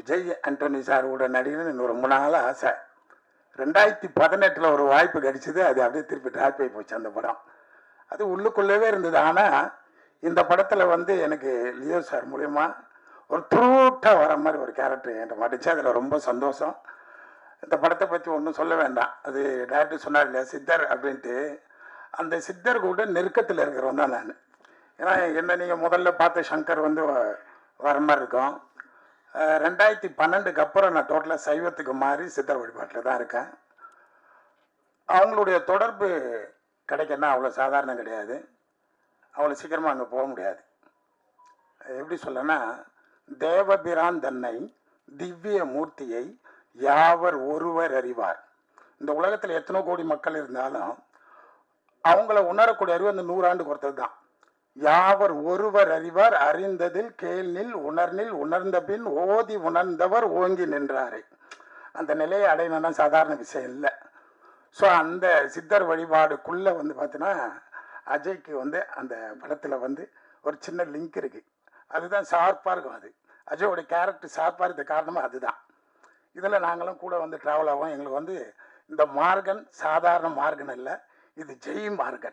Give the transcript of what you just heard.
Vijay Antony sir கூட நடிகன்னு ரொம்ப நாள் ஆசை. 2018 ஒரு வாய்ப்பு கிடைச்சிது. அது அப்படியே திருப்பி டிராப் ஆகி போச்சு அந்த படம். அது உள்ளுக்குள்ளவே இருந்தது. ஆனால் இந்த படத்தில் வந்து எனக்கு லியோ சார் மூலயமா ஒரு த்ரூட்டாக வர மாதிரி ஒரு கேரக்டர் என்கிட்ட மாட்டுச்சு. அதில் ரொம்ப சந்தோஷம். இந்த படத்தை பற்றி ஒன்றும் சொல்ல வேண்டாம். அது டேரக்டர் சொன்னார் இல்லையா சித்தர் அப்படின்ட்டு. அந்த சித்தர் கூட நெருக்கத்தில் இருக்கிறவன் தான் நான். ஏன்னா என்ன நீங்கள் முதல்ல பார்த்த சங்கர் வந்து வர மாதிரி இருக்கும். 2012க்கு அப்புறம் நான் டோட்டலாக சைவத்துக்கு மாறி சித்தர் வழிபாட்டில் தான் இருக்கேன். அவங்களுடைய தொடர்பு கிடைக்கன்னா அவ்வளோ சாதாரணம் கிடையாது. அவ்வளோ சீக்கிரமாக அங்கே போக முடியாது. எப்படி சொல்லனா, தேவபிரான் தன்னை திவ்ய மூர்த்தியை யாவர் ஒருவர் அறிவார். இந்த உலகத்தில் எத்தனை கோடி மக்கள் இருந்தாலும் அவங்கள உணரக்கூடிய அறிவு அந்த 100 ஆண்டுக்கு ஒருத்தர் தான். யாவர் ஒருவர் அறிவார், அறிந்ததில் கேள்நில் உணர்நில் உணர்ந்த பின் ஓதி உணர்ந்தவர் ஓங்கி நின்றாரை. அந்த நிலையை அடையணும்னா சாதாரண விஷயம் இல்லை. ஸோ அந்த சித்தர் வழிபாடுக்குள்ளே வந்து பார்த்தீங்கன்னா அஜய்க்கு வந்து அந்த படத்தில் வந்து ஒரு சின்ன லிங்க் இருக்குது. அதுதான் ஷார்ப்பாக இருக்கும். அது அஜயோட கேரக்டர் ஷார்ப்பாக இருக்க காரணமாக அதுதான். இதில் நாங்களும் கூட வந்து ட்ராவல் ஆகும். எங்களுக்கு வந்து இந்த மார்கன் சாதாரண மார்கன் இல்லை, இது ஜெய் மார்கன்.